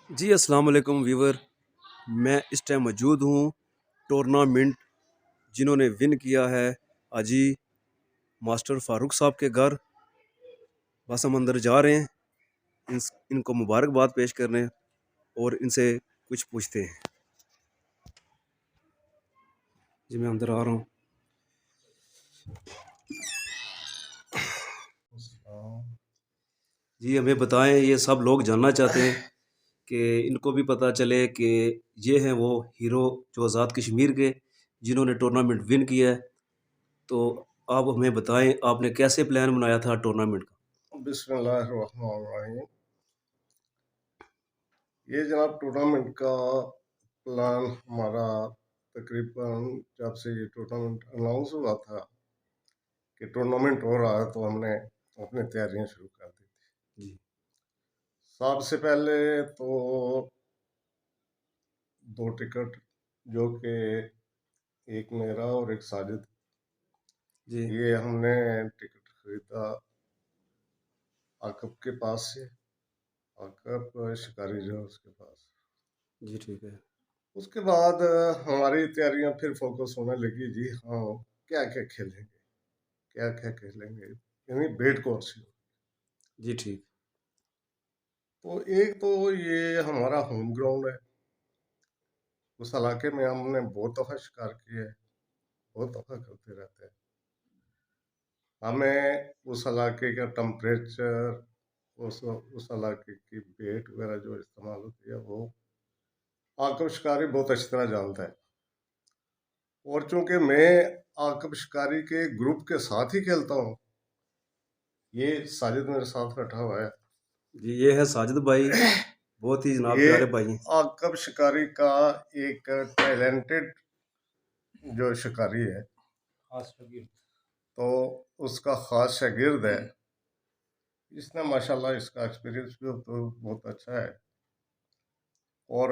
जी अस्सलाम वालेकुम व्यूवर। मैं इस टाइम मौजूद हूँ टूर्नामेंट जिन्होंने विन किया है अजी मास्टर फारूक साहब के घर। बस हम अंदर जा रहे हैं, इनको मुबारकबाद पेश करने और इनसे कुछ पूछते हैं। जी मैं अंदर आ रहा हूँ। जी हमें बताएं, ये सब लोग जानना चाहते हैं कि इनको भी पता चले कि ये हैं वो हीरो जो आज़ाद कश्मीर के जिन्होंने टूर्नामेंट विन किया है। तो आप हमें बताएं आपने कैसे प्लान बनाया था टूर्नामेंट का। बिस्मिल्लाहिर्रहमानिर्रहीम। ये जनाब टूर्नामेंट का प्लान हमारा तकरीबन जब से ये टूर्नामेंट अनाउंस हुआ था कि टूर्नामेंट हो रहा है तो हमने अपनी तैयारियां शुरू कर दी थी। जी सबसे पहले तो दो टिकट जो कि एक मेरा और एक साजिद, जी ये हमने टिकट खरीदा आकब के पास से। आकब शिकारी जो है उसके पास। जी ठीक है। उसके बाद हमारी तैयारियां फिर फोकस होने लगी जी, हाँ क्या क्या खेलेंगे, क्या क्या खेलेंगे, यानी बेट कौन सी हो। जी ठीक। तो एक तो ये हमारा होम ग्राउंड है। उस इलाके में हमने बहुत दफा शिकार किया है, बहुत दफा करते रहते हैं। हमें उस इलाके का टेम्परेचर, उस इलाके की बेट वगैरह जो इस्तेमाल होती है वो आकब शिकारी बहुत अच्छी तरह जानता है। और चूंकि मैं आकब शिकारी के ग्रुप के साथ ही खेलता हूँ, ये साजिद मेरे साथ बैठा हुआ है। जी ये है साजिद भाई, बहुत ही जनाब ये प्यारे भाई हैं। आकब शिकारी का एक टैलेंटेड जो शिकारी है, तो उसका खास शागिर्द है। इसने माशाल्लाह इसका एक्सपीरियंस भी तो बहुत अच्छा है। और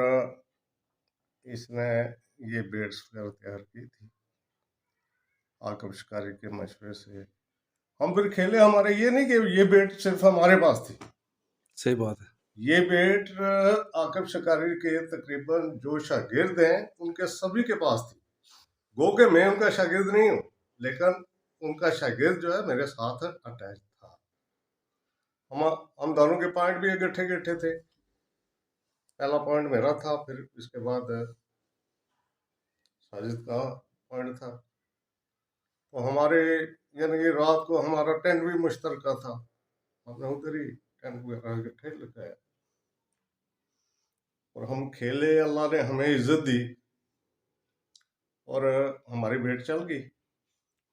इसने ये बेड्स वगैरह तैयार की थी आकब शिकारी के मशवरे से। हम फिर खेले, हमारे ये नहीं कि ये बेट सिर्फ हमारे पास थी। सही बात है। ये बेट आकब शिकारी के तकरीबन जो शागिर्द हैं उनके सभी के पास थी। गो के मैं उनका शागिर्द नहीं हूँ, लेकिन उनका शागिर्द जो है मेरे साथ अटैच था। हम हम दोनों के पॉइंट भी इकट्ठे इकट्ठे थे। पहला पॉइंट मेरा था, फिर इसके बाद साजिद का पॉइंट था। तो हमारे यानी कि रात को हमारा टेंट भी मुश्तरका था। हमने उधर ही टेंट वगैरह इकट्ठे लगाया और हम खेले। अल्लाह ने हमें इज्जत दी और हमारी भेंट चल गई।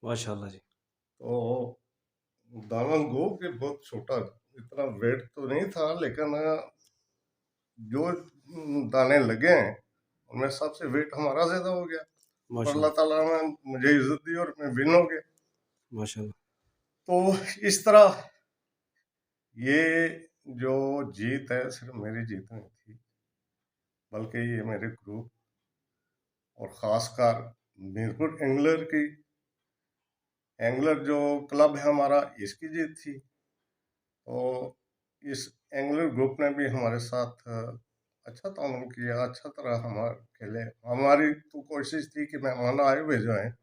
माशाल्लाह जी। तो दाना गो के बहुत छोटा, इतना वेट तो नहीं था, लेकिन जो दाने लगे हैं उनमें सबसे वेट हमारा ज्यादा हो गया। और अल्लाह माशाल्लाह ताला ने मुझे इज्जत दी और मैं विन हो गया। माशाल्लाह। तो इस तरह ये जो जीत है सिर्फ मेरी जीत नहीं थी, बल्कि ये मेरे ग्रुप और खासकर मीरपुर एंगलर की, एंगलर जो क्लब है हमारा, इसकी जीत थी। तो इस एंगलर ग्रुप ने भी हमारे साथ अच्छा ताउन किया, अच्छा तरह हमारे खेले। हमारी तो कोशिश थी कि मेहमान आए हुए जो हैं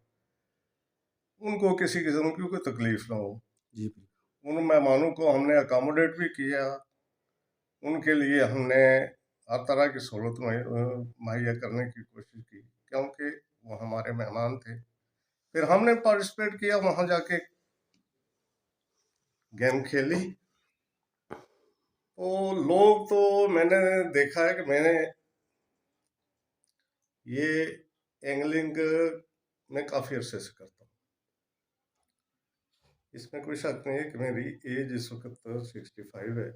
उनको किसी किस्म की कोई तकलीफ ना हो। जी बिल्कुल। उन मेहमानों को हमने अकोमोडेट भी किया। उनके लिए हमने हर तरह की सहूलत मुहैया करने की कोशिश की, क्योंकि वो हमारे मेहमान थे। फिर हमने पार्टिसिपेट किया, वहां जाके गेम खेली। तो लोग तो मैंने देखा है कि मैंने ये एंगलिंग में काफ़ी अरसे से करता हूँ। इसमें कोई शक नहीं है कि मेरी एज इस वक्त 65 है।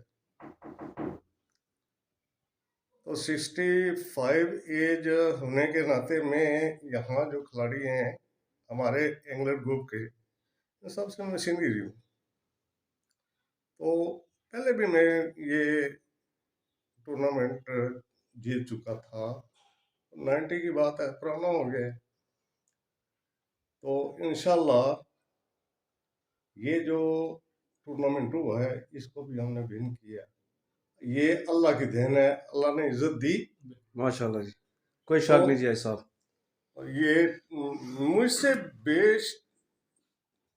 तो 65 एज होने के नाते में यहाँ जो खिलाड़ी हैं हमारे एंगलर ग्रुप के, सबसे मैं सीनियर हूँ। तो पहले भी मैं ये टूर्नामेंट जीत चुका था। 90 की बात है, पुराना हो गया है। तो इंशाल्लाह ये जो टूर्नामेंट हुआ है इसको भी हमने विन किया। ये अल्लाह की देन है, अल्लाह ने इज्जत दी। माशाल्लाह जी, कोई तो शक नहीं जी साहब। ये मुझसे बेस्ट,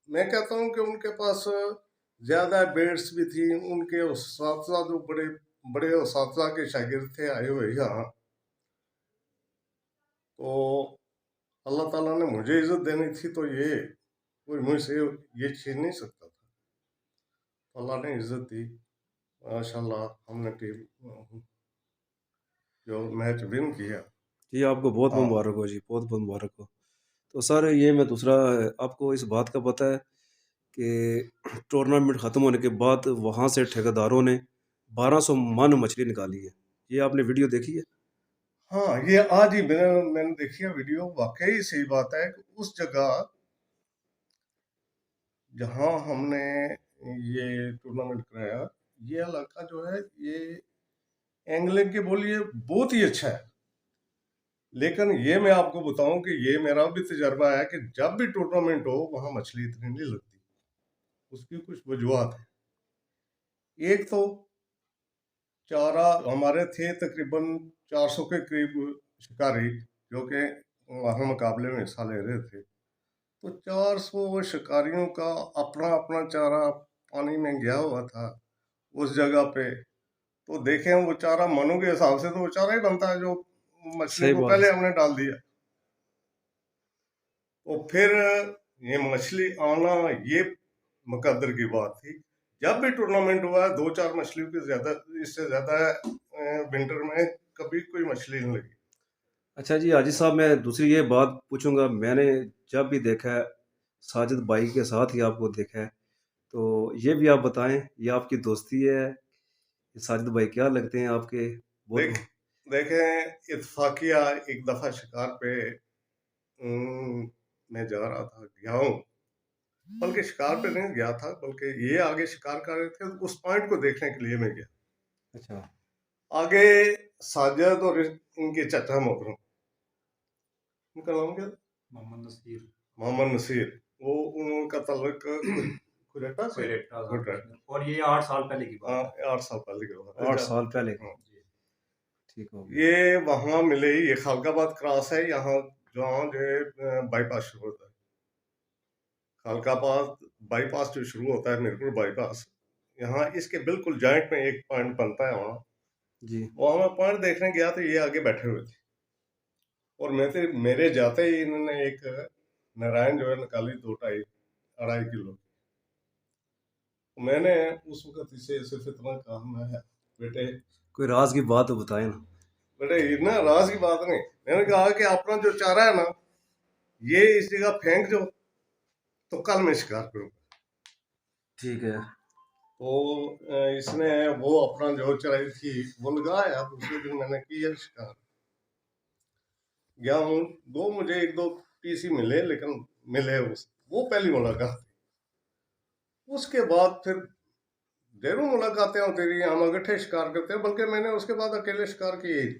मैं कहता हूँ कि उनके पास ज्यादा बेड्स भी थी, उनके उस्ताद जो बड़े बड़े उस्ताद के शागिर्द थे आए हुए यहाँ, तो अल्लाह ताला ने मुझे इज्जत देनी थी, तो ये कोई मुझसे ये छीन नहीं सकता था। तो अल्लाह ने इज्जत दी, माशाल्लाह। हमने टीम जो मैच विन किया। जी आपको बहुत बहुत हाँ मुबारक हो जी, बहुत बहुत मुबारक हो। तो सर ये मैं दूसरा, आपको इस बात का पता है कि टूर्नामेंट ख़त्म होने के बाद वहाँ से ठेकेदारों ने 1200 मन मछली निकाली है। ये आपने वीडियो देखी है? हाँ, ये आज ही मैंने देखी है वीडियो। वाकई सही बात है कि उस जगह जहाँ हमने ये टूर्नामेंट कराया, ये इलाका जो है, ये एंगलिंग के बोलिए बहुत ही अच्छा है। लेकिन ये मैं आपको बताऊं कि ये मेरा भी तजर्बा है कि जब भी टूर्नामेंट हो वहां मछली इतनी नहीं लगती। उसकी कुछ वजूहत है। एक तो चारा हमारे थे तकरीबन 400 के करीब शिकारी, जो कि वहाँ मुकाबले में हिस्सा ले रहे थे। तो 400 शिकारियों का अपना अपना चारा पानी में गया हुआ था उस जगह पे। तो देखें, वो चारा मनों के हिसाब से तो वो चारा ही बनता है जो मछलियों सही को बात पहले है। हमने डाल दिया। तो फिर ये मछली आना, ये मुकद्दर की बात थी। जब भी टूर्नामेंट हुआ है, 2-4 मछलियों की ज्यादा, इससे ज्यादा विंटर में कभी कोई मछली नहीं लगी। अच्छा जी हाजी साहब, मैं दूसरी ये बात पूछूंगा, मैंने जब भी देखा है साजिद भाई के साथ ही आपको देखा है, तो ये भी आप बताएं, ये आपकी दोस्ती है, ये साजिद भाई क्या लगते हैं आपके? देख बहुत। देखें, इत्फाकिया एक दफा शिकार पे मैं जा रहा था, गया हूँ, बल्कि शिकार पे नहीं गया था, बल्कि ये आगे शिकार कर रहे थे, उस पॉइंट को देखने के लिए मैं गया। अच्छा। आगे साजिद और इनके चाचा मोहतरम, उनका नाम क्या था? मोहम्मद नसीर। मोहम्मद नसीर। वो उनका तल्लुक कुरेटा से, कुरेटा। और ये 8 साल पहले की बात है। हाँ, 8 साल पहले की बात है। 8 साल पहले की। हाँ। ठीक हो गया। ये वहाँ मिले, ये खालकाबाद क्रॉस है, यहाँ जहाँ जो है बाईपास शुरू होता है। खालकाबाद बाईपास जो शुरू होता है, मीरपुर बाईपास, यहाँ इसके बिल्कुल जॉइंट में एक पॉइंट बनता है वहाँ। जी। वहाँ मैं पॉइंट देखने गया तो ये आगे बैठे हुए थे, और मेरे जाते ही इन्होंने एक नारायण जो है निकाली, 2-2.5 किलो। मैंने उस वक्त इसे सिर्फ इतना कहा, मैं बेटे, कोई राज की बात तो बताएं ना। बेटे इतना राज की बात नहीं। मैंने कहा कि अपना जो चारा है ना, ये इस जगह फेंक दो, तो कल मैं शिकार करूंगा। ठीक है। तो इसने वो अपना जो चराई थी वो लगाया। दूसरे दिन मैंने किया शिकार, गया हूँ, दो मुझे 1-2 पीस ही मिले, लेकिन मिले। वो पहली मुलाकात थी। उसके बाद फिर ढेरों मुलाकातें होती रही, हम इकट्ठे शिकार करते हैं, बल्कि मैंने उसके बाद अकेले शिकार किए ही।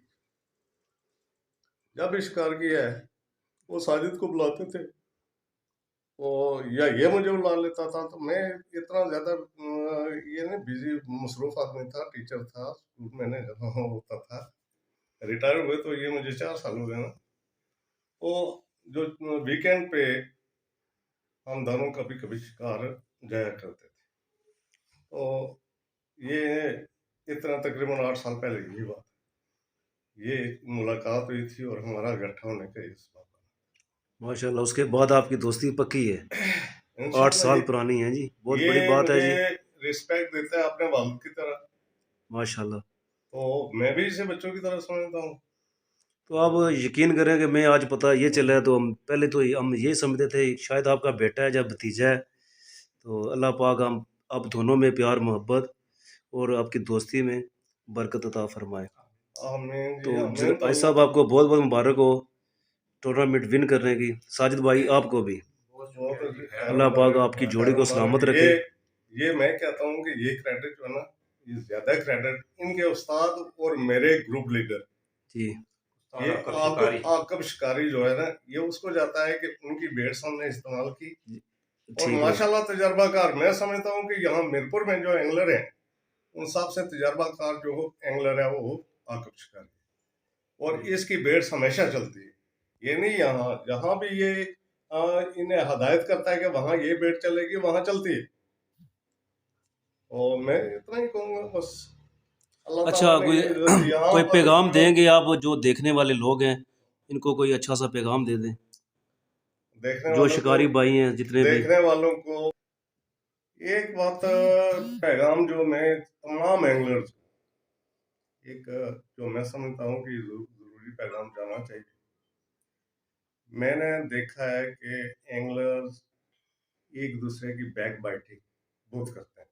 जब भी शिकार किया है, वो साजिद को बुलाते थे, तो या ये मुझे बुला लेता था। तो मैं इतना ज्यादा ये नहीं, बिजी मसरूफ आदमी था, टीचर था, स्कूल मैंने जहाँ होता था। रिटायर हुए तो ये मुझे 4 साल हो गए ना। तो जो वीकेंड पे हम दोनों कभी कभी शिकार जाया करते थे। तो ये इतना तकरीबन 8 साल पहले की बात है। ये मुलाकात हुई थी और हमारा इकट्ठा होने का इस बात माशाल्लाह, उसके बाद आपकी दोस्ती पक्की है। का। 8 इंशाल्लाह साल पुरानी है जी, बहुत ये बड़ी बात है मुझे जी। रिस्पेक्ट देता है अपने वालिद की तरह, माशाल्लाह। तो मैं भी इसे बच्चों की तरह समझता हूँ। तो आप यकीन करें कि मैं आज पता ये चला है, तो हम पहले तो हम यही समझते थे शायद आपका बेटा है या भतीजा है। तो अल्लाह पाक हम आप दोनों में प्यार मोहब्बत और आपकी दोस्ती में बरकत अता फरमाए। आमीन तो जी, आमीन। तो भाई अल्लाह साहब आपको बहुत बहुत मुबारक हो टूर्नामेंट विन करने की। साजिद भाई आपको भी बहुत खैर अल्लाह मुबारक, पाक आपकी जोड़ी को मुबारक। सलामत रखे। ये मैं कहता हूँ कि ये क्रेडिट जो है ना, ये ज्यादा क्रेडिट इनके उस्ताद और मेरे ग्रुप लीडर, जी। ये आकब शिकारी जो है ना, ये उसको जाता है कि उनकी बेट्स हमने इस्तेमाल की। जी, और ठीक है। माशाल्लाह तजर्बाकार, मैं समझता हूँ कि यहाँ मीरपुर में जो एंगलर हैं, उन हिसाब से तजर्बाकार जो एंगलर है वो आकर शिकारी है। और इसकी बेट्स हमेशा चलती है, ये नहीं यहाँ जहाँ भी ये इन्हें हदायत करता है कि वहाँ ये बेट चलेगी, वहाँ चलती है। और मैं इतना ही कहूँगा बस, अल्लाह अच्छा, ताला ने कोई ये यहाँ कोई पर पैगाम जो देंगे आप जो देखने वाले लोग हैं, इनको कोई अच्छा सा पैगाम दे दें, देखने जो वालों को शिकारी भाई हैं जितने भी। देखने वालों को एक बात पैगाम जो मैं तमाम एंगलर्स एक जो मैं समझता हूँ कि जरूरी पैगाम जाना चाहिए। मैंने देखा है कि एंगलर्स एक दूसरे की बैक बाइटिंग बहुत करते हैं,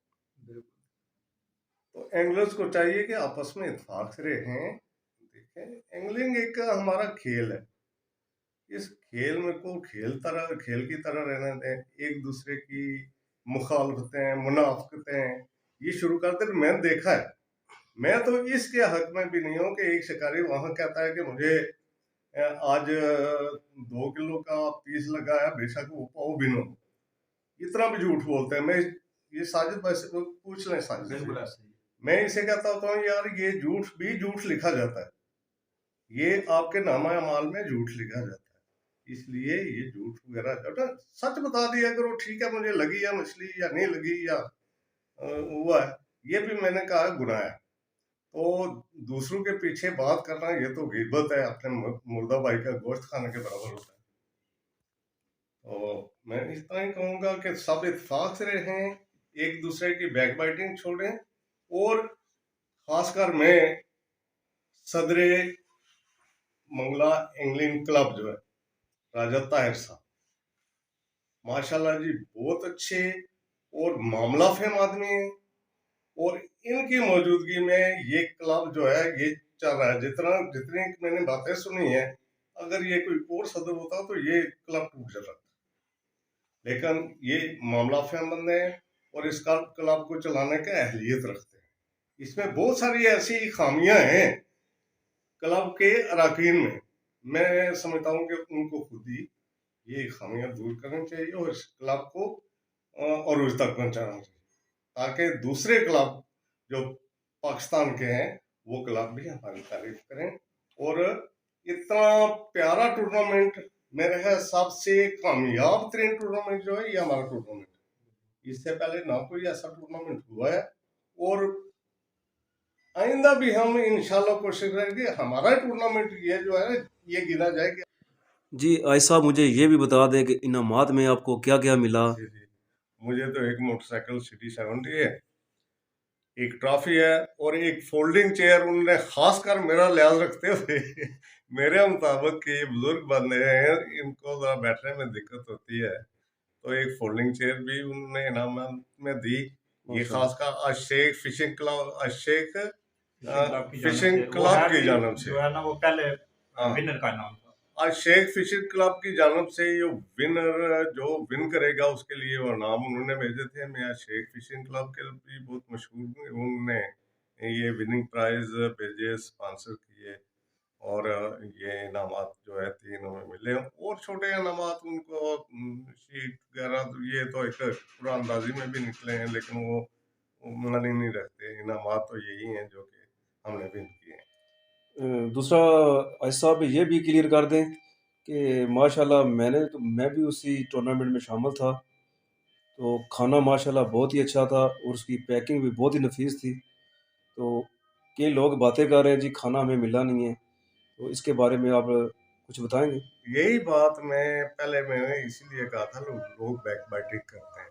तो एंगलर्स को चाहिए कि आपस में इत्तेफाक से रहें। देखें, एंगलिंग एक हमारा खेल है, इस खेल में को खेल की तरह रहने दें। एक दूसरे की मुखालफतें, मुनाफकतें ये शुरू कर दे। मैंने देखा है, मैं तो इसके हक में भी नहीं हूँ कि एक शिकारी वहां कहता है कि मुझे आज 2 किलो का पीस लगा है, बेशक वो पाव भी न हो, इतना भी झूठ बोलते हैं। मैं ये साजिद भाई से पूछ लें, साजिद बिल्कुल से। ऐसे ही। मैं इसे कहता होता हूँ यार ये झूठ भी झूठ लिखा जाता है, ये आपके नामा अमाल में झूठ लिखा जाता है, इसलिए ये झूठ वगैरह जो सच बता दिया करो। ठीक है, मुझे लगी या मछली या नहीं लगी या हुआ है, ये भी मैंने कहा गुनाह है। तो दूसरों के पीछे बात करना ये तो गिबत है, अपने मुर्दा भाई का गोश्त खाने के बराबर होता है। तो मैं इतना ही कहूंगा कि सब इत्तेफाक से रहें, एक दूसरे की बैक बाइटिंग छोड़ें। और खासकर मैं सदरे मंगला इंग्लैंड क्लब जो है राजा ताहिर साहब, माशाल्लाह जी बहुत अच्छे और मामला फेम आदमी है। और इनकी मौजूदगी में ये क्लब जो है ये चल रहा है। जितनी मैंने बातें सुनी है, अगर ये कोई और सदर होता तो ये क्लब टूट जाता, लेकिन ये मामला फेम बंदे हैं और इस क्लब को चलाने का अहलियत रखते हैं। इसमें बहुत सारी ऐसी खामियां हैं क्लब के अरकान में, मैं समझता हूँ कि उनको खुद ही ये खामियां दूर करनी चाहिए और इस क्लब को अरूज तक पहुंचाना चाहिए, ताकि दूसरे क्लब जो पाकिस्तान के हैं वो क्लब भी हमारी तारीफ करें। और इतना प्यारा टूर्नामेंट, मेरे है सबसे कामयाब तरीन टूर्नामेंट जो है ये हमारा टूर्नामेंट, इससे पहले ना कोई ऐसा टूर्नामेंट हुआ है। और आइंदा भी हम इंशाल्लाह कोशिश करेंगे हमारा टूर्नामेंट ये जो है ये गिना जाएगा। जी आयशा साहब, मुझे ये भी बता दें कि इनामात में आपको क्या क्या मिला। जी जी, मुझे तो एक मोटरसाइकिल सिटी 70 है, एक ट्रॉफी है और एक फोल्डिंग चेयर। उन्होंने खासकर मेरा लिहाज रखते हुए मेरे मुताबिक कि ये बुजुर्ग बंदे हैं, इनको जरा बैठने में दिक्कत होती है, तो एक फोल्डिंग चेयर भी उन्होंने इनाम में दी। ये खासकर अशेख फिशिंग क्लब, अशेख फिशिंग क्लब की जानब से जो है ना वो पहले हाँ, विनर का नाम था। आज शेख फिशिंग क्लब की जानब से ये विनर जो विन करेगा उसके लिए वो नाम उन्होंने भेजे थे। मैं आज शेख फिशिंग क्लब के भी बहुत मशहूर, उन्होंने ये विनिंग प्राइज भेजे, स्पॉन्सर किए और ये इनामात जो है 3 हमें मिले। और छोटे इनामात उनको शीट वगैरह, तो ये तो एक पूरा अंदाजी में भी निकले हैं, लेकिन वो मानी नहीं रखते। इनामात तो यही हैं जो कि हमने विन किए हैं। दूसरा आयशा साहब ये भी क्लियर कर दें कि माशाल्लाह मैं भी उसी टूर्नामेंट में शामिल था, तो खाना माशाल्लाह बहुत ही अच्छा था और उसकी पैकिंग भी बहुत ही नफीस थी। तो कई लोग बातें कर रहे हैं जी खाना हमें मिला नहीं है, तो इसके बारे में आप कुछ बताएंगे। यही बात मैंने इसीलिए कहा था लोग बैक बाइटिंग करते हैं,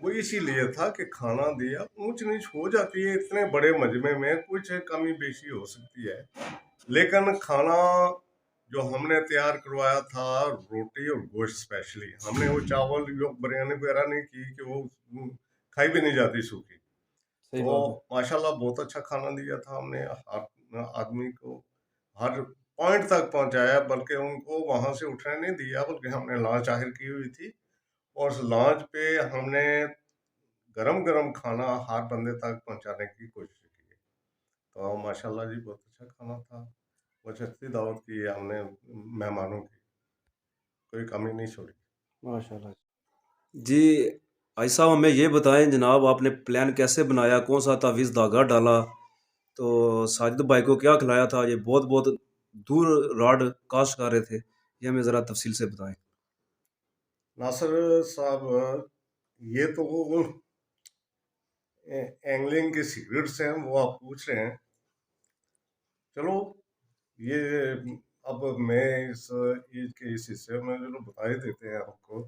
वो इसीलिए था कि खाना दिया, ऊंच नीच हो जाती है, इतने बड़े मजमे में कुछ कमी बेशी हो सकती है, लेकिन खाना जो हमने तैयार करवाया था, रोटी और गोश्त स्पेशली, हमने वो चावल जो बिरयानी वगैरह नहीं की कि वो खाई भी नहीं जाती सूखी। सही तो बात है। माशाल्लाह बहुत अच्छा खाना दिया था हमने, हर आदमी को हर पॉइंट तक पहुंचाया, बल्कि उनको वहां से उठने नहीं दिया, बल्कि हमने लॉन्च आखिर की हुई थी और उस लॉन्च पे हमने गरम गरम खाना हर बंदे तक पहुंचाने की कोशिश की। तो माशाल्लाह जी बहुत अच्छा खाना था, बहुत अच्छी दावत की है हमने मेहमानों की, कोई कमी नहीं छोड़ी। माशाल्लाह जी। भाई साहब हमें ये बताएं जनाब, आपने प्लान कैसे बनाया, कौन सा तावीज़ धागा डाला, तो साजिद भाई को क्या खिलाया था, ये बहुत बहुत दूर रॉड कास्ट कर रहे थे, ये हमें ज़रा तफसील से बताएं। नासिर साहब, ये तो एंगलिंग के सीक्रेट्स हैं, वो आप पूछ रहे हैं। चलो, ये अब मैं इस ईद के इस हिस्से में चलो बता ही देते हैं आपको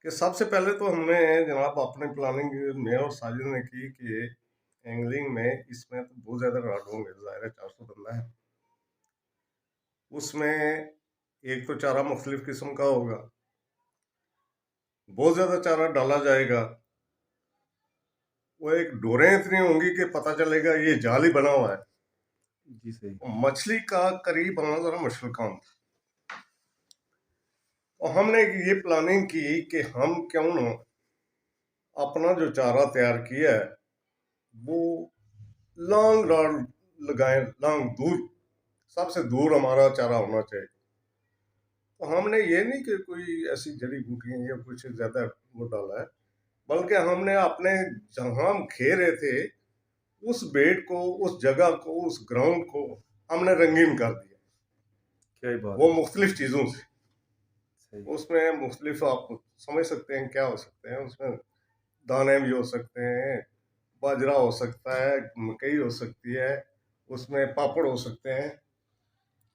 कि सबसे पहले तो हमने जनाब अपनी प्लानिंग में और साजिद ने की कि एंगलिंग में इसमें तो बहुत ज़्यादा राड होंगे, ज़ाहिर है 400 बंदा है उसमें। एक तो चारा मुख्तलिफ किस्म का होगा, बहुत ज़्यादा चारा डाला जाएगा, वो एक डोरें इतनी होंगी कि पता चलेगा ये जाल ही बना हुआ है। जी सही। मछली का करीब बनना ज़रा मुश्किल काम था। और हमने ये प्लानिंग की कि हम क्यों ना अपना जो चारा तैयार किया है वो लॉन्ग रॉड लगाएं, लॉन्ग दूर, सबसे दूर हमारा चारा होना चाहिए। तो हमने ये नहीं कि कोई ऐसी जड़ी बूटियां या कुछ ज्यादा वो डाला है, बल्कि हमने अपने जहां हम खेरे थे उस बेड को, उस जगह को, उस ग्राउंड को हमने रंगीन कर दिया, क्या ही बात वो है। मुख्तलिफ चीजों से। सही। उसमें मुख्तलिफ आप समझ सकते हैं क्या हो सकते हैं उसमें, दाने भी हो सकते हैं, बाजरा हो सकता है, मकई हो सकती है, उसमें पापड़ हो सकते हैं।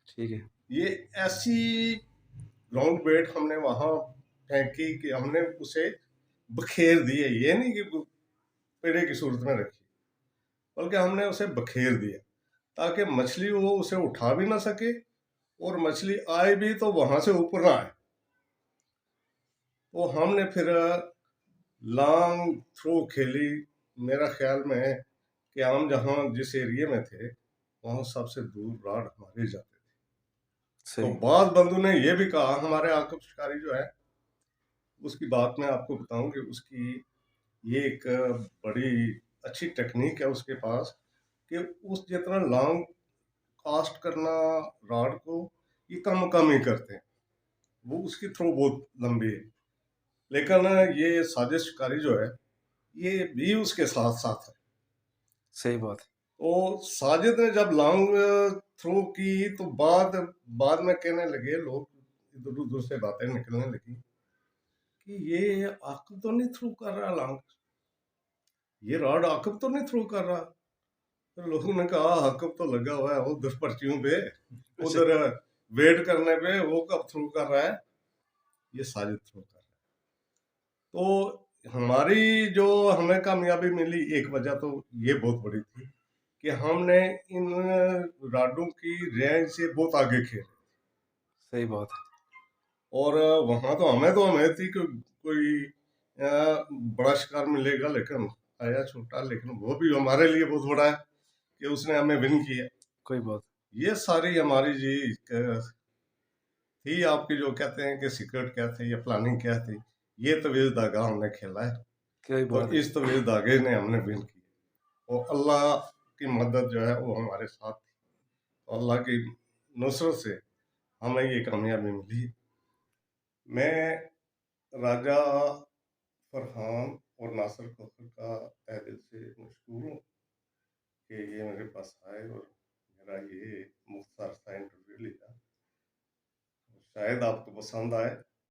ठीक है। ये ऐसी ग्राउंड बेट हमने वहां फेंकी कि हमने उसे बखेर दिए, ये नहीं कि पेड़े की सूरत में रखी, बल्कि हमने उसे बखेर दिया ताकि मछली वो उसे उठा भी ना सके, और मछली आए भी तो वहां से ऊपर ना आए। तो हमने फिर लॉन्ग थ्रो खेली। मेरा ख्याल में है कि हम जहाँ जिस एरिया में थे वहाँ सबसे दूर राड हमारे जाते थे। तो सही। बाद बंधु ने यह भी कहा, हमारे आकब शिकारी जो है उसकी बात मैं आपको बताऊं कि उसकी ये एक बड़ी अच्छी टेक्निक है उसके पास कि उस जितना लॉन्ग कास्ट करना रॉड को ये कम कम ही करते हैं, वो उसकी थ्रो बहुत लंबी है। लेकिन ये साजिश शिकारी जो है ये भी उसके साथ साथ है। सही बात है। तो साजिद ने जब लॉन्ग थ्रो की तो बाद बाद में कहने लगे लोग, इधर उधर से बातें निकलने लगी कि ये आकब तो नहीं थ्रो कर रहा लॉन्ग, ये रॉड आकब तो नहीं थ्रो कर रहा। तो लोगों ने कहा आकब तो लगा हुआ है उधर पर्चियों पे, अच्छा। उधर वेट करने पे, वो कब थ्रो कर रहा है, ये साजिद थ्रो कर रहा है। तो हमारी जो हमें कामयाबी मिली एक वजह तो ये बहुत बड़ी थी कि हमने इन राडों की रेंज से बहुत आगे खेले। सही बात है। और वहां तो हमें थी कि कोई बड़ा शिकार मिलेगा, लेकिन आया छोटा, लेकिन वो भी हमारे लिए बहुत बड़ा है कि उसने हमें विन किया। कोई बात। ये सारी हमारी जी थी, आपकी जो कहते हैं कि सीक्रेट क्या थे या प्लानिंग क्या थी, ये तवीज़ धागा हमने खेला है। क्या ही तो बात है। इस तवीज़ धागे ने हमने विन किया और अल्लाह की मदद जो है वो हमारे साथ थी। तो अल्लाह की नुसरत से हमें ये कामयाबी मिली। मैं राजा फरहान और नासिर फखर का तहे दिल से मशहूर हूँ कि ये मेरे पास आए और मेरा ये मुख्तार सा इंटरव्यू लिया। शायद आपको पसंद आए।